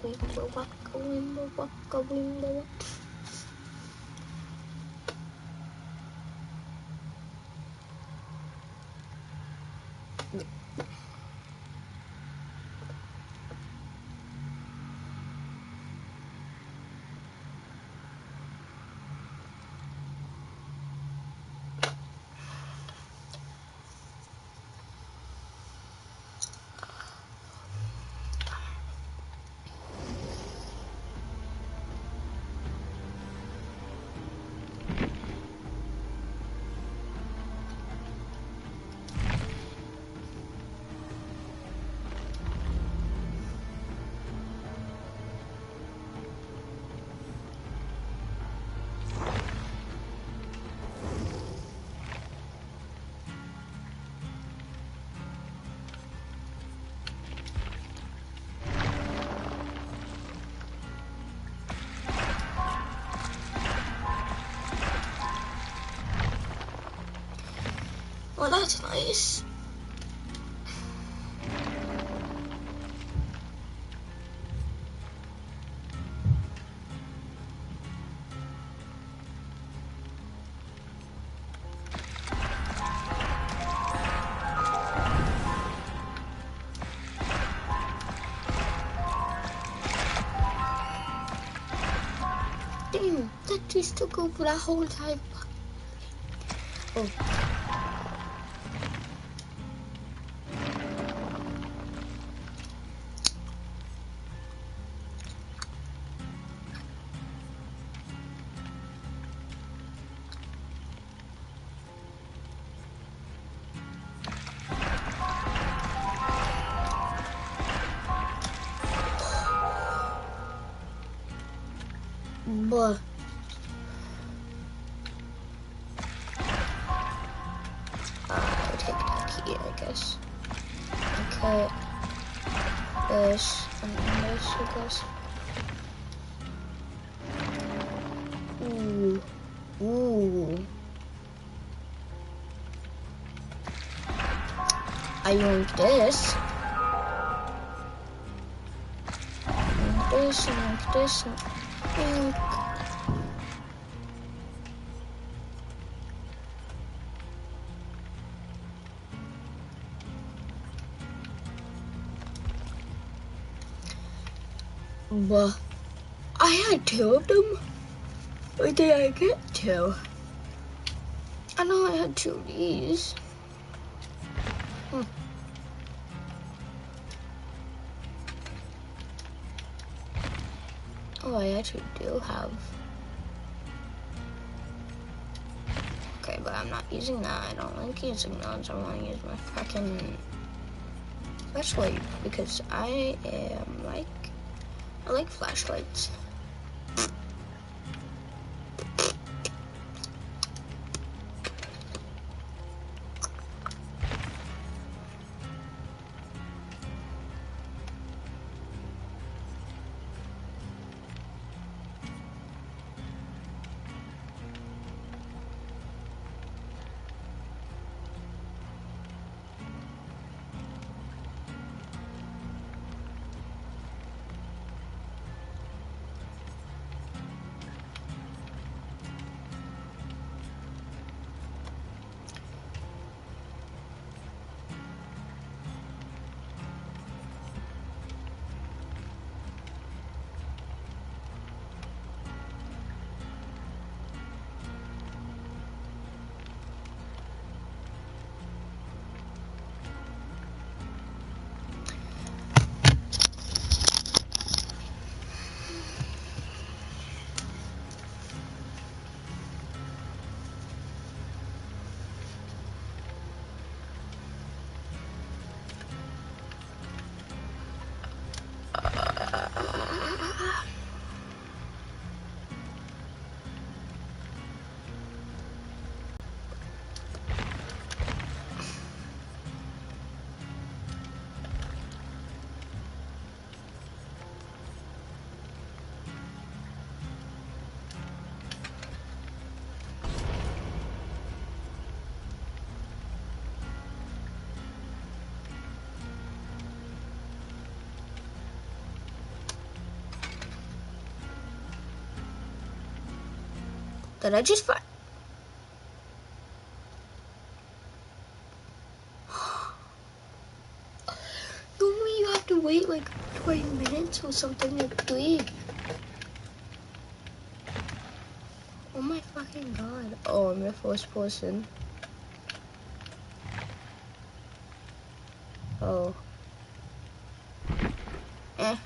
wimble, waka, wimble, waka, wimble. Well, that's nice. Damn, that tree still go for that whole time. Oh. But I'll take that key, I guess. Okay. This and this, I guess. Ooh. Ooh. I yoink this. Yoink this and yoink this and yoink. But I had two of them. Or did I get two? I know I had two of these. Oh, I actually do have. Okay, but I'm not using that. I don't like using those. I want to use my fucking flashlight because I like flashlights. Did I just find? Normally you have to wait like 20 minutes or something like 3. Oh my fucking god. Oh, I'm the first person. Oh. Eh.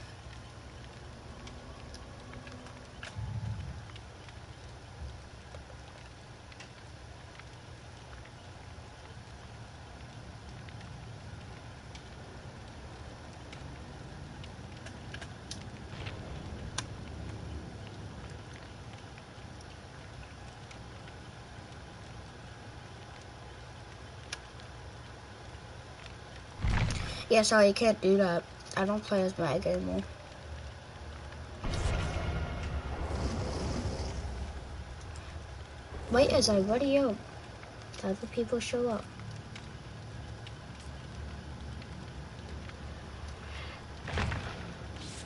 Yeah, sorry, you can't do that. I don't play as Mag anymore. Wait, as I ready up, other people show up.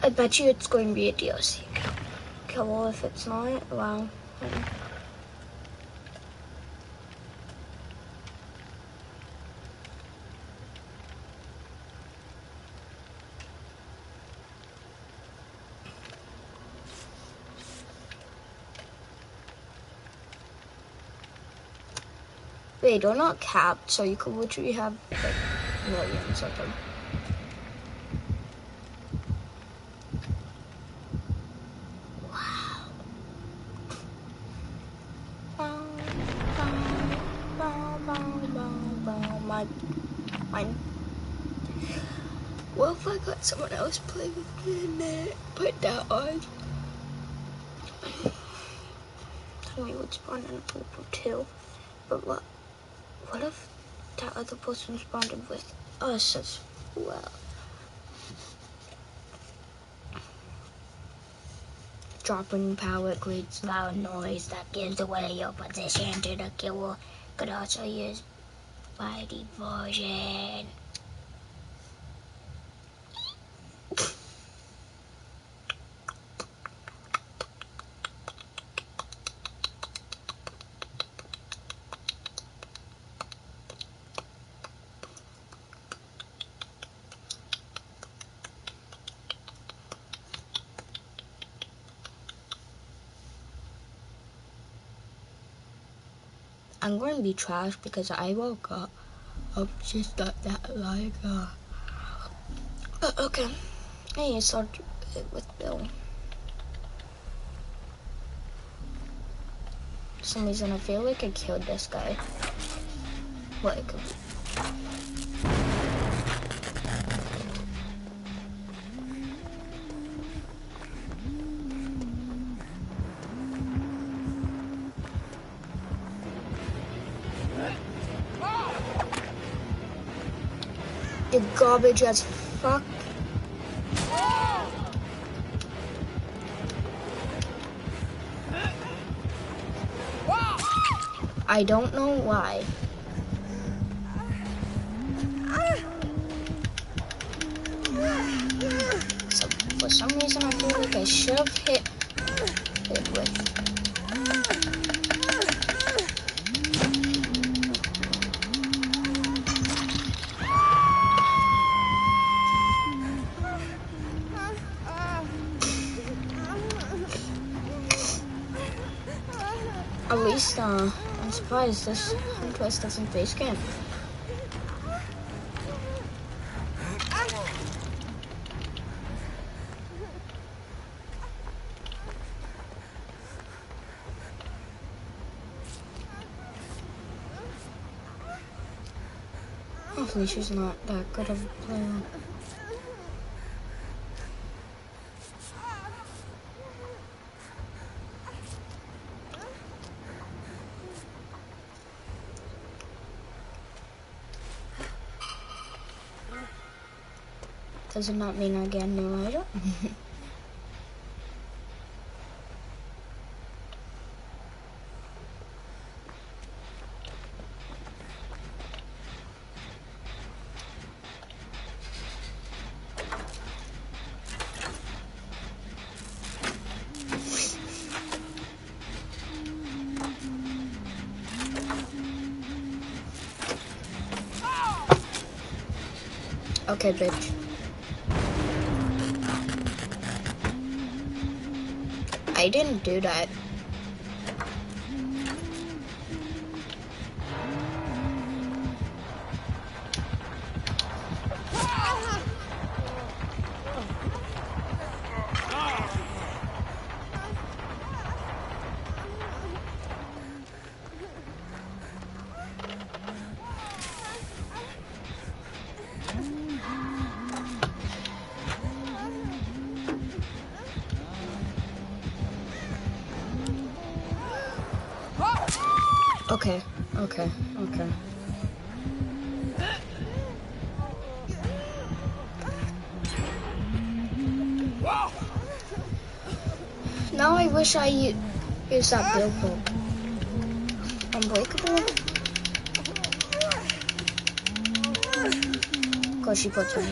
I bet you it's going to be a DLC. Okay, well, if it's not, well. Wait, they're not capped, so you could literally have like millions of them. Wow. Mine. Well, if I got someone else playing with me and then put that on, then we would spawn in a purple too. But what if that other person spawned with us as well? Dropping power creates loud noise that gives away your position to the killer. Could also use by diversion. I'm going to be trash because I woke up just got that like okay. Hey, start with Bill. For some reason I feel like I killed this guy. What it could be. You're garbage as fuck. I don't know why. So for some reason I feel like I should have hit it with. At least, I'm surprised this Huntress doesn't face camp. Hopefully she's not that good of a player. Does it not mean I get a new item? Okay, bitch. I didn't do that. Okay, okay, okay. Now I wish I used that billboard. Unbreakable? Cause she puts me.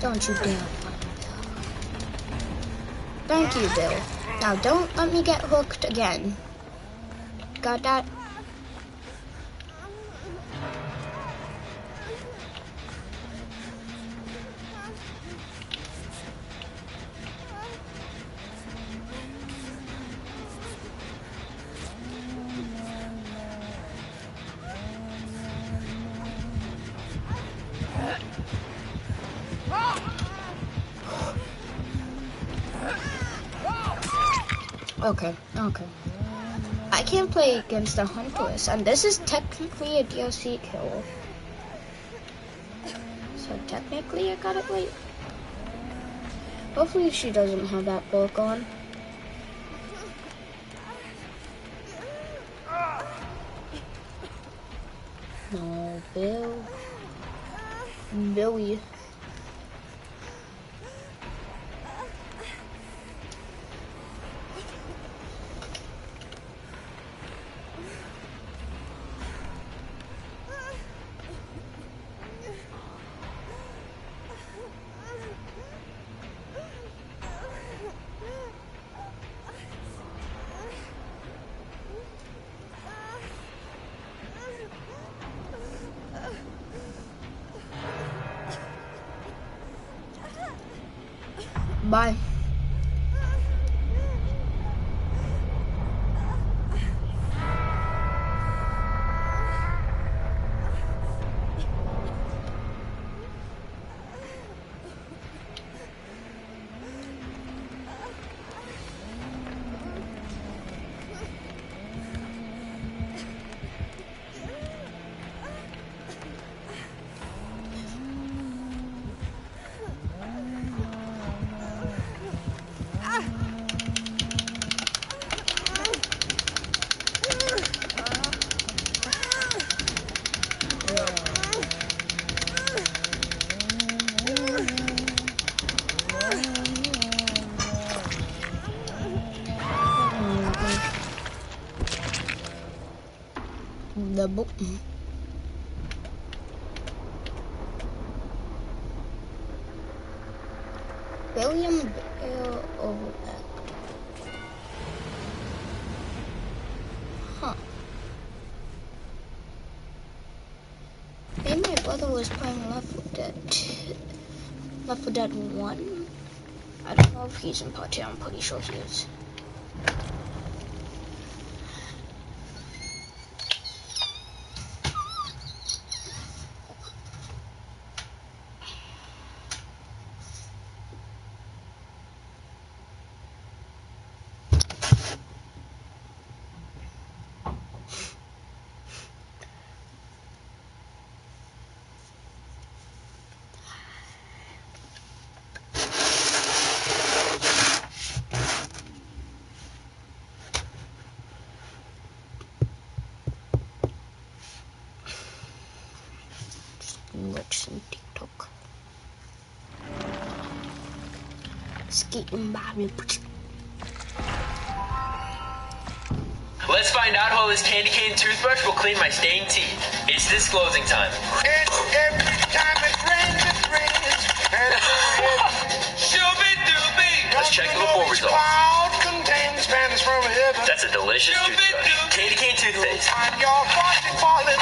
Don't you dare. Thank you, Bill. Now don't let me get hooked again. Got that? Okay, okay. I can't play against the Huntress, and this is technically a DLC kill. So technically I gotta wait. Hopefully she doesn't have that book on. No, Bill. Billy. Bye. The book. William Bill Overbeck. Huh. Maybe my brother was playing Left 4 Dead 2. Left 4 Dead 1. I don't know if he's in part 2. I'm pretty sure he is. Watch some TikTok. Skating Bobby. Let's find out how this candy cane toothbrush will clean my stained teeth. It's disclosing time. And every time it rains, and it rains. Shove it check the report results. Cloud contains pens from heaven. That's a delicious toothbrush. Candy cane toothpaste. And your frosting falling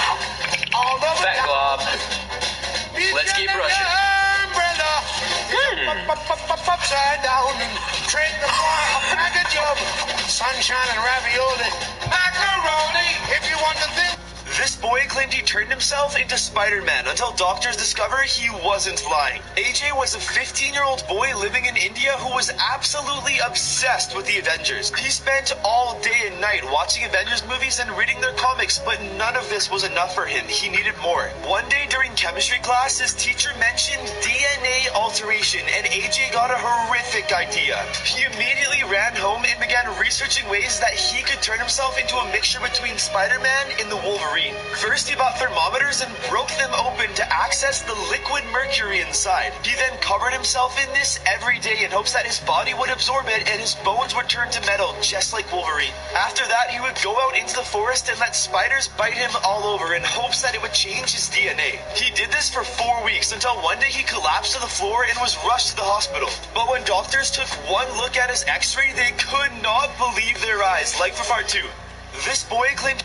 all over Fat town. glob. Let's keep brushing. Upside down and trade the boy a package of sunshine and ravioli. Macaroni, if you want to think. This boy claimed he turned himself into Spider-Man until doctors discovered he wasn't lying. AJ was a 15-year-old boy living in India who was absolutely obsessed with the Avengers. He spent all day and night watching Avengers movies and reading their comics, but none of this was enough for him. He needed more. One day during chemistry class, his teacher mentioned DNA alteration, and AJ got a horrific idea. He immediately ran home and began researching ways that he could turn himself into a mixture between Spider-Man and the Wolverine. First, he bought thermometers and broke them open to access the liquid mercury inside. He then covered himself in this every day in hopes that his body would absorb it and his bones would turn to metal, just like Wolverine. After that, he would go out into the forest and let spiders bite him all over in hopes that it would change his DNA. He did this for 4 weeks until one day he collapsed to the floor and was rushed to the hospital. But when doctors took one look at his x-ray, they could not believe their eyes, like for part 2. This boy claimed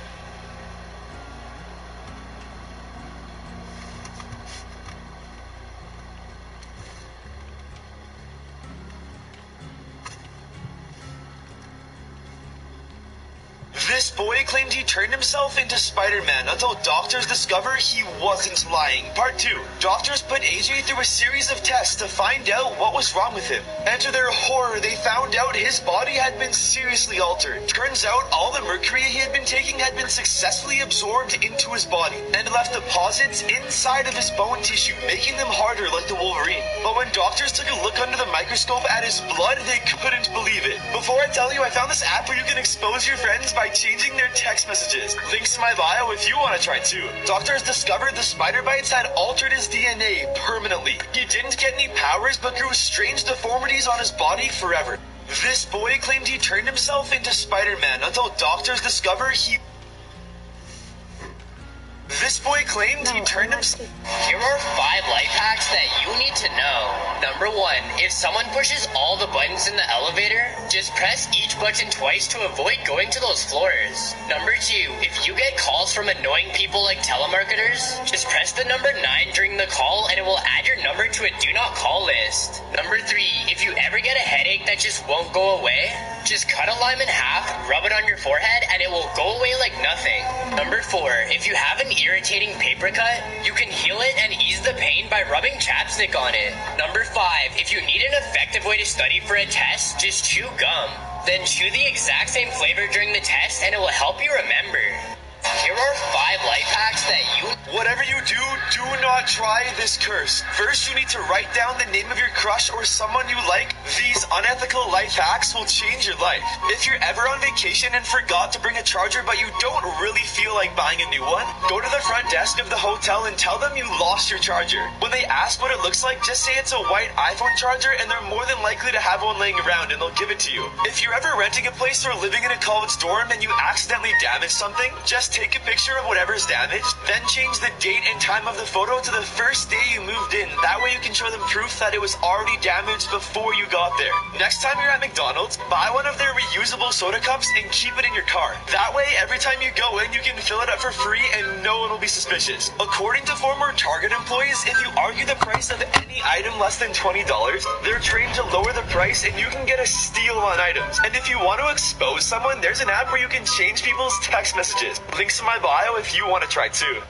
This boy claimed he turned himself into Spider-Man until doctors discovered he wasn't lying. Part 2. Doctors put AJ through a series of tests to find out what was wrong with him. And to their horror, they found out his body had been seriously altered. Turns out all the mercury he had been taking had been successfully absorbed into his body and left deposits inside of his bone tissue, making them harder like the Wolverine. But when doctors took a look under the microscope at his blood, they couldn't believe it. Before I tell you, I found this app where you can expose your friends by changing their text messages. Links in my bio if you want to try too. Doctors discovered the spider bites had altered his DNA permanently. He didn't get any powers but grew strange deformities on his body forever. This boy claimed he turned himself into Spider-Man until doctors discovered he... This boy claimed he turned himself... Here are 5 life hacks that you need to know. Number 1, if someone pushes all the buttons in the elevator, just press each button twice to avoid going to those floors. Number 2, if you get calls from annoying people like telemarketers, just press the number 9 during the call and it will add your number to a do not call list. Number 3, if you ever get a headache that just won't go away, just cut a lime in half, rub it on your forehead, and it will go away like nothing. Number 4, if you have an irritating paper cut, you can heal it and ease the pain by rubbing chapstick on it. Number 5, if you need an effective way to study for a test, just chew gum. Then chew the exact same flavor during the test and it will help you remember. Here are 5 life hacks that you... Whatever you do, do not try this curse. First, you need to write down the name of your crush or someone you like. These unethical life hacks will change your life. If you're ever on vacation and forgot to bring a charger but you don't really feel like buying a new one, go to the front desk of the hotel and tell them you lost your charger. When they ask what it looks like, just say it's a white iPhone charger and they're more than likely to have one laying around and they'll give it to you. If you're ever renting a place or living in a college dorm and you accidentally damage something, just take a picture of whatever's damaged, then change the date and time of the photo to the first day you moved in. That way you can show them proof that it was already damaged before you got there. Next time you're at McDonald's, buy one of their reusable soda cups and keep it in your car. That way, every time you go in, you can fill it up for free and no one will be suspicious. According to former Target employees, if you argue the price of any item less than $20, they're trained to lower the price and you can get a steal on items. And if you want to expose someone, there's an app where you can change people's text messages. Links in my bio if you want to try too.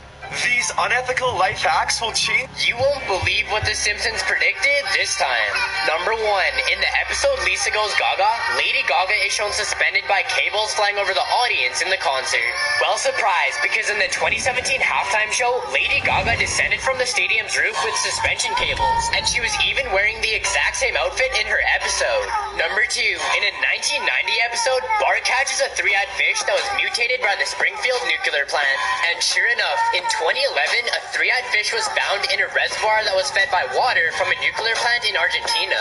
These unethical life hacks will change. You won't believe what The Simpsons predicted this time. Number 1, in the episode Lisa Goes Gaga, Lady Gaga is shown suspended by cables flying over the audience in the concert. Well, surprise, because in the 2017 halftime show, Lady Gaga descended from the stadium's roof with suspension cables, and she was even wearing the exact same outfit in her episode. Number 2, in a 1990 episode, Bart catches a 3-eyed fish that was mutated by the Springfield nuclear plant, and sure enough, in 2011, a 3-eyed fish was found in a reservoir that was fed by water from a nuclear plant in Argentina.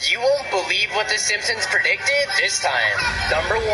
You won't believe what The Simpsons predicted this time. Number 1,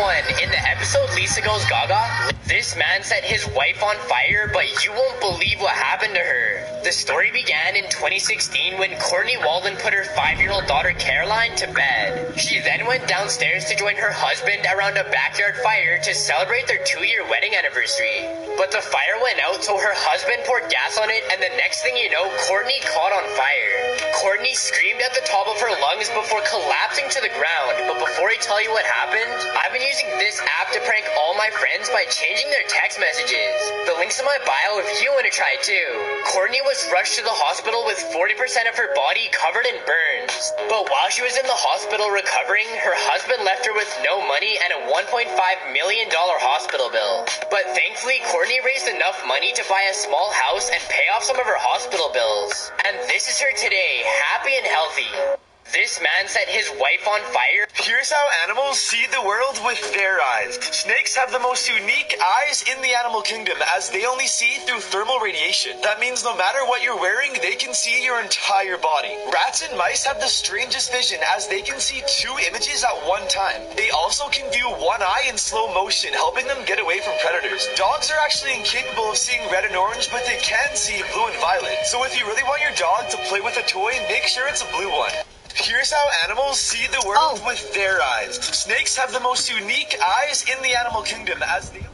in the episode Lisa Goes Gaga, this man set his wife on fire, but you won't believe what happened to her. The story began in 2016 when Courtney Walden put her 5-year-old daughter Caroline to bed. She then went downstairs to join her husband around a backyard fire to celebrate their 2-year wedding anniversary. But the fire went out, so her husband poured gas on it, and the next thing you know, Courtney caught on fire. Courtney screamed at the top of her lungs before collapsing to the ground. But before I tell you what happened, I've been using this app to prank all my friends by changing their text messages. The link's in my bio if you want to try too. Courtney was rushed to the hospital with 40% of her body covered in burns. But while she was in the hospital recovering, her husband left her with no money and a $1.5 million hospital bill. But thankfully, Courtney raised enough money to buy a small house and pay off some of her hospital bills. And this is her today, happy and healthy. This man set his wife on fire. Here's how animals see the world with their eyes. Snakes have the most unique eyes in the animal kingdom, as they only see through thermal radiation. That means no matter what you're wearing, they can see your entire body. Rats and mice have the strangest vision, as they can see 2 images at one time. They also can view one eye in slow motion, helping them get away from predators. Dogs are actually incapable of seeing red and orange, but they can see blue and violet. So if you really want your dog to play with a toy, make sure it's a blue one. Here's how animals see the world with their eyes. Snakes have the most unique eyes in the animal kingdom, as they...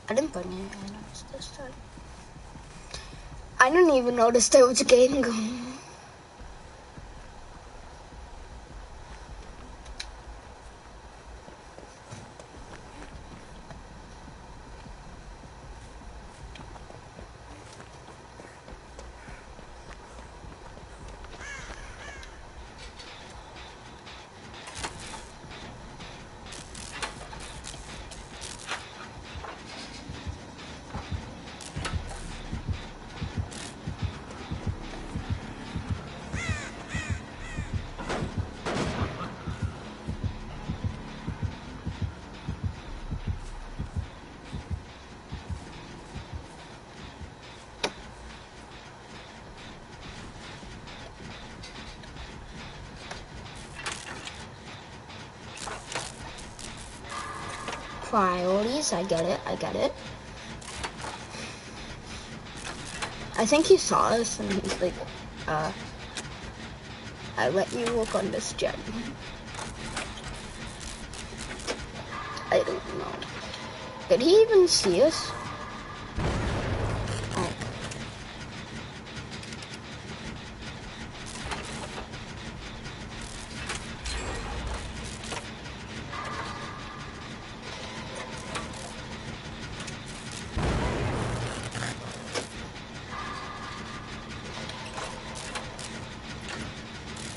I didn't put any animals this time. I didn't even notice there was a game going. Priorities, I get it. I think he saw us and he's like, I let you work on this jet. I don't know. Did he even see us? Oh.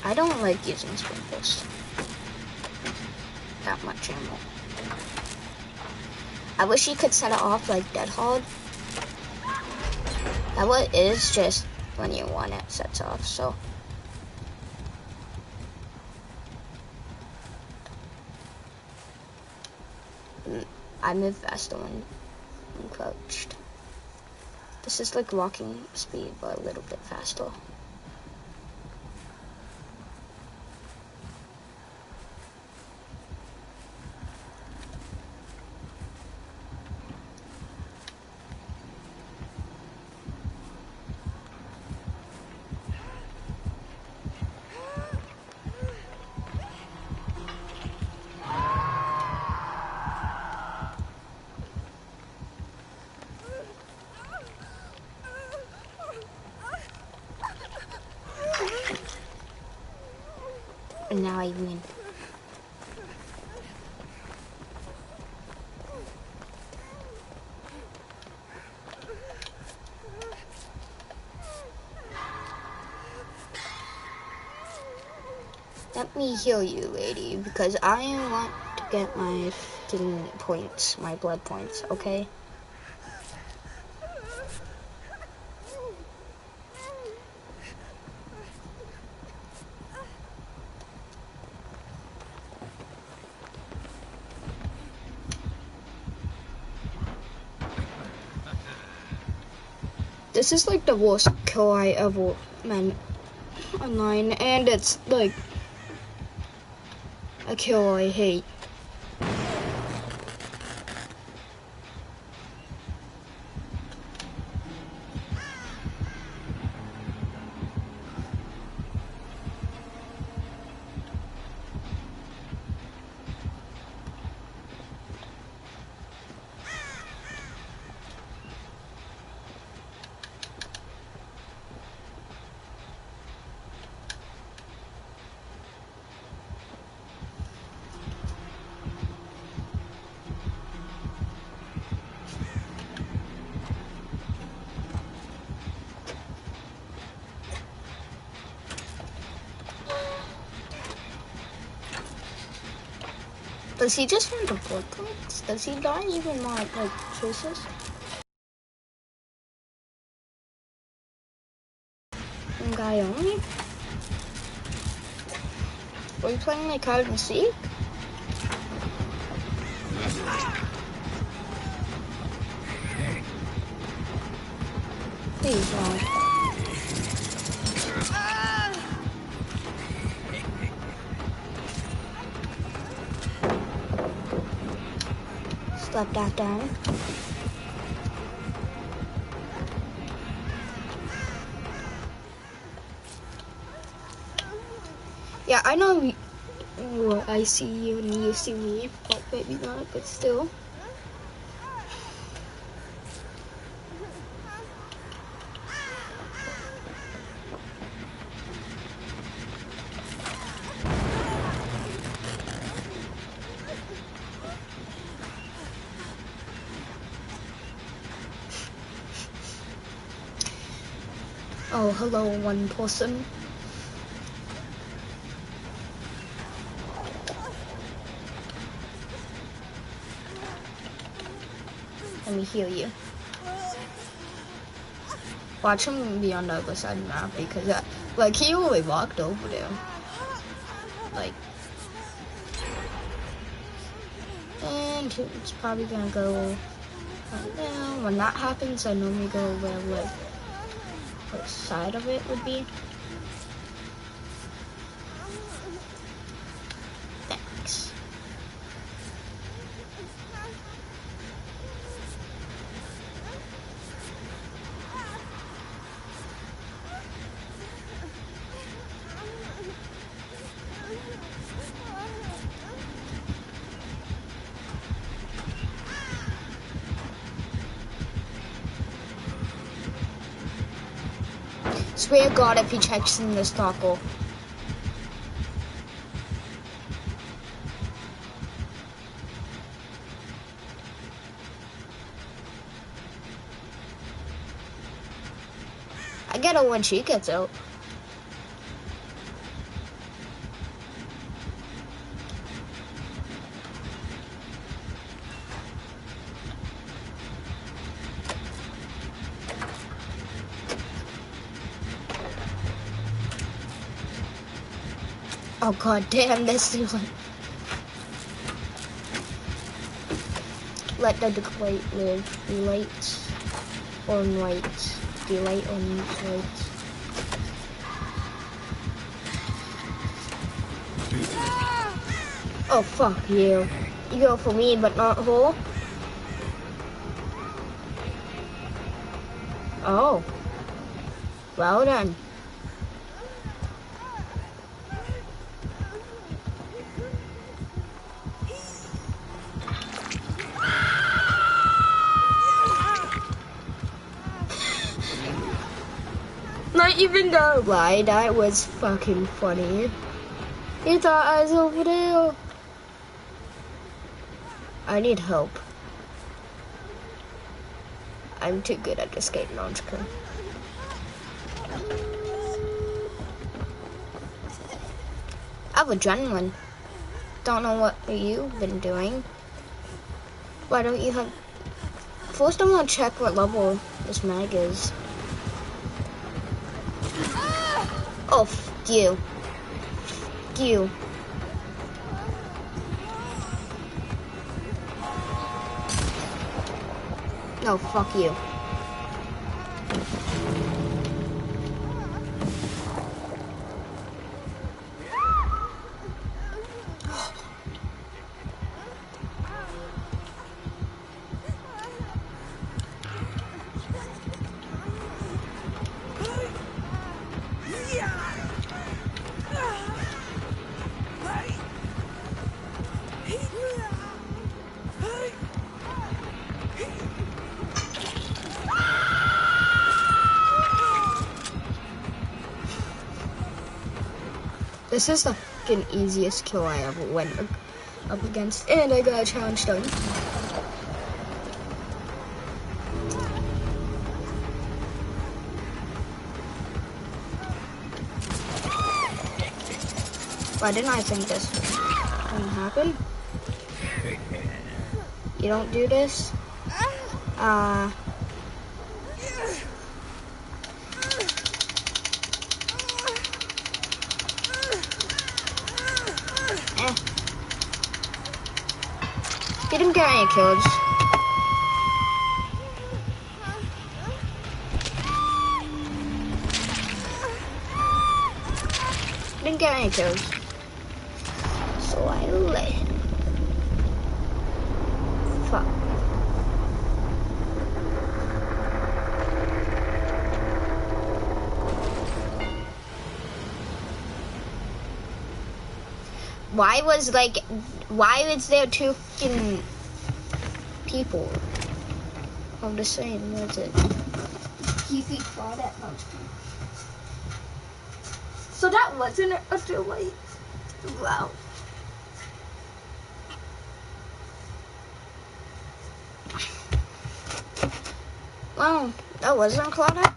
I don't like using sprinkles. That much ammo. I wish you could set it off like Deadhog. That what is just when you want it sets off, so. I move faster when I'm crouched. This is like walking speed, but a little bit faster. And now I win. Let me heal you, lady, because I want to get my points, my blood points, okay? This is like the worst kill I ever met online, and it's like a kill I hate. Does he just want the blood clicks? Does he not even want like choices? One guy only? Are you playing like hide and seek? Please don't. Slap that down. Yeah, I know I see you and you see me, but maybe not, but still. Oh, hello, one person. Let me heal you. Watch him be on the other side of the map because, like, he only walked over there. Like, and it's probably gonna go right now. When that happens, I normally go where, like, what side of it would be. Thanks. Swear to God if he checks in this taco. I get it when she gets out. Oh god damn, this is like... Let the delight live. Delight or light. Delight or light. Oh fuck you. You go for me but not her. Oh. Well then. Not even gonna lie, that was fucking funny. He thought I was over there. I need help. I'm too good at this game, no, I'm just kidding. I have adrenaline. Don't know what you've been doing. Why don't you have... First I'm gonna check what level this mag is. Oh, f you. F you. No, fuck you. This is the fucking easiest kill I ever went up against, and I got a challenge done. Why didn't I think this wouldn't happen? You don't do this? He didn't get any kills. Didn't get any kills. So I let him. Fuck. Why was there two fucking people of the same? Was it? He saw that much. So that wasn't a delay. Wow. Wow, that wasn't Claudia.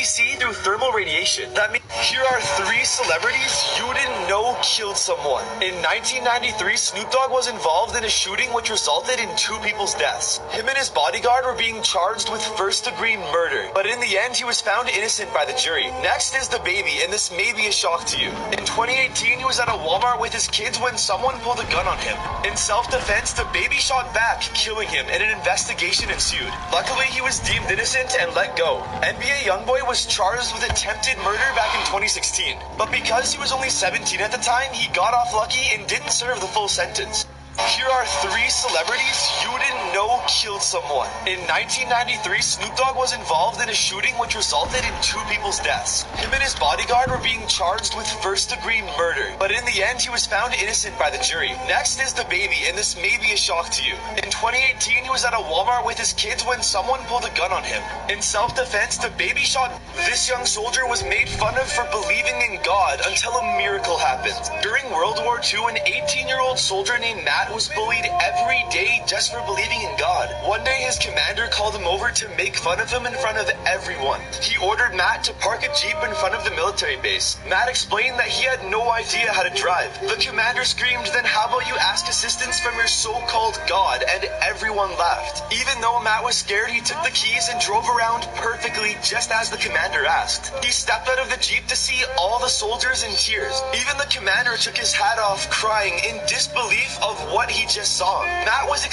See through thermal radiation. That means here are 3 celebrities you didn't know killed someone. In 1993, Snoop Dogg was involved in a shooting which resulted in 2 people's deaths. Him and his bodyguard were being charged with first-degree murder, but in the end he was found innocent by the jury. Next is the baby, and this may be a shock to you. In 2018, he was at a Walmart with his kids when someone pulled a gun on him. In self-defense, the baby shot back, killing him, and an investigation ensued. Luckily, he was deemed innocent and let go. NBA YoungBoy was charged with attempted murder back in 2016, but because he was only 17 at the time, he got off lucky and didn't serve the full sentence. Here are 3 celebrities you didn't know killed someone. In 1993, Snoop Dogg was involved in a shooting which resulted in 2 people's deaths. Him and his bodyguard were being charged with first-degree murder, but in the end he was found innocent by the jury. Next is the baby, and this may be a shock to you. In 2018, he was at a Walmart with his kids when someone pulled a gun on him. In self-defense, the baby shot. This young soldier was made fun of for believing in God until a miracle happened. During World War II, an 18-year-old soldier named Matt was bullied every day just for believing in God. One day his commander called him over to make fun of him in front of everyone. He ordered Matt to park a Jeep in front of the military base. Matt explained that he had no idea how to drive. The commander screamed, "Then how about you ask assistance from your so-called God?" And everyone laughed. Even though Matt was scared, he took the keys and drove around perfectly just as the commander asked. He stepped out of the Jeep to see all the soldiers in tears. Even the commander took his hat off, crying in disbelief of what he just saw. Matt was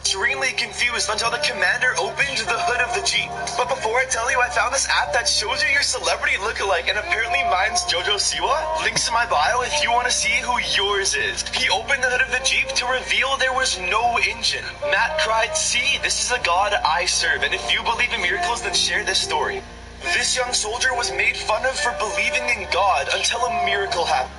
extremely confused until the commander opened the hood of the Jeep. But before I tell you, I found this app that shows you your celebrity lookalike, and apparently mine's Jojo Siwa. Links in my bio if you want to see who yours is. He opened the hood of the Jeep to reveal there was no engine. Matt cried, "See, this is a God I serve, and if you believe in miracles, then share this story." This young soldier was made fun of for believing in God until a miracle happened.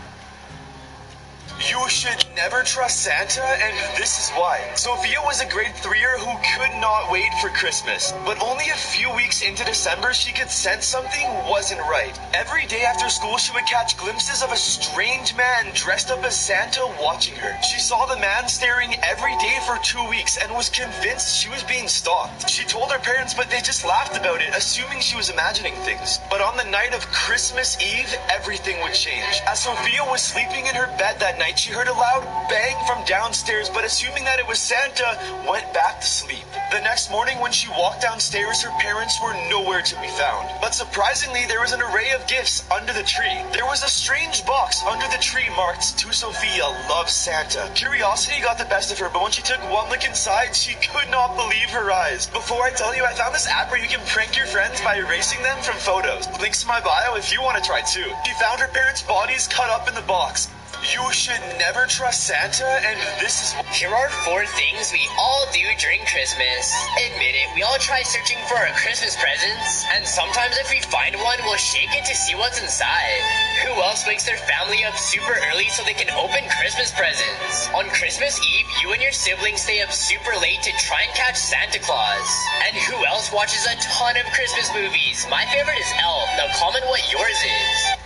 You should never trust Santa, and this is why. Sophia was a grade 3er who could not wait for Christmas. But only a few weeks into December, she could sense something wasn't right. Every day after school, she would catch glimpses of a strange man dressed up as Santa watching her. She saw the man staring every day for 2 weeks and was convinced she was being stalked. She told her parents, but they just laughed about it, assuming she was imagining things. But on the night of Christmas Eve, everything would change. As Sophia was sleeping in her bed that night, she heard a loud bang from downstairs, but assuming that it was Santa, went back to sleep. The next morning when she walked downstairs, her parents were nowhere to be found. But surprisingly, there was an array of gifts under the tree. There was a strange box under the tree marked, "To Sophia, love Santa." Curiosity got the best of her, but when she took one look inside, she could not believe her eyes. Before I tell you, I found this app where you can prank your friends by erasing them from photos. Links in my bio if you want to try too. She found her parents' bodies cut up in the box. You should never trust Santa, and this is Here are 4 things we all do during Christmas. Admit it, we all try searching for our Christmas presents, and sometimes if we find one, we'll shake it to see what's inside. Who else wakes their family up super early so they can open Christmas presents? On Christmas Eve, you and your siblings stay up super late to try and catch Santa Claus. And who else watches a ton of Christmas movies? My favorite is Elf. Now comment what yours is.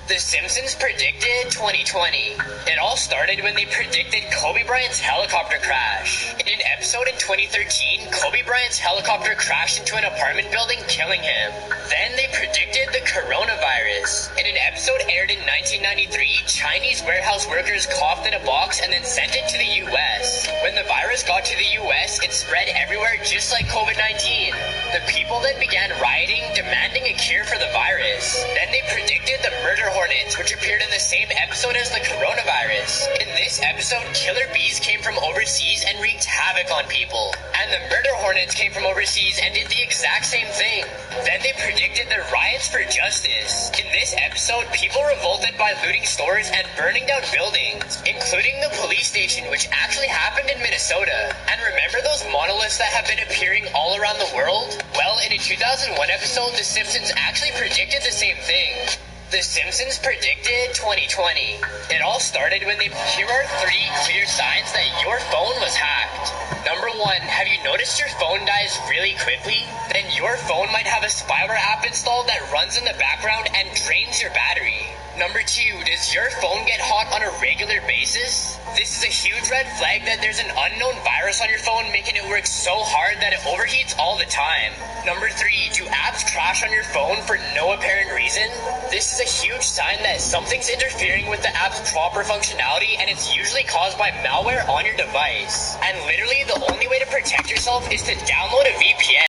The Simpsons predicted 2020. It all started when they predicted Kobe Bryant's helicopter crash. In an episode in 2013, Kobe Bryant's helicopter crashed into an apartment building, killing him. Then they predicted the coronavirus. In an episode aired in 1993, Chinese warehouse workers coughed in a box and then sent it to the US. When the virus got to the US, it spread everywhere just like COVID-19. The people then began rioting, demanding a cure for the virus. Then they predicted the murder hornets, which appeared in the same episode as the coronavirus. In this episode, killer bees came from overseas and wreaked havoc on people. And the murder hornets came from overseas and did the exact same thing. Then they predicted the riots for justice. In this episode, people revolted by looting stores and burning down buildings, including the police station, which actually happened in Minnesota. And remember those monoliths that have been appearing all around the world? Well, in a 2001 episode, The Simpsons actually predicted the same thing. The Simpsons predicted 2020. It all started when Here are 3 clear signs that your phone was hacked. Number 1, have you noticed your phone dies really quickly? Then your phone might have a spyware app installed that runs in the background and drains your battery. Number 2, does your phone get hot on a regular basis? This is a huge red flag that there's an unknown virus on your phone making it work so hard that it overheats all the time. Number 3, do apps crash on your phone for no apparent reason? This is a huge sign that something's interfering with the app's proper functionality, and it's usually caused by malware on your device. And literally the only way to protect yourself is to download a VPN.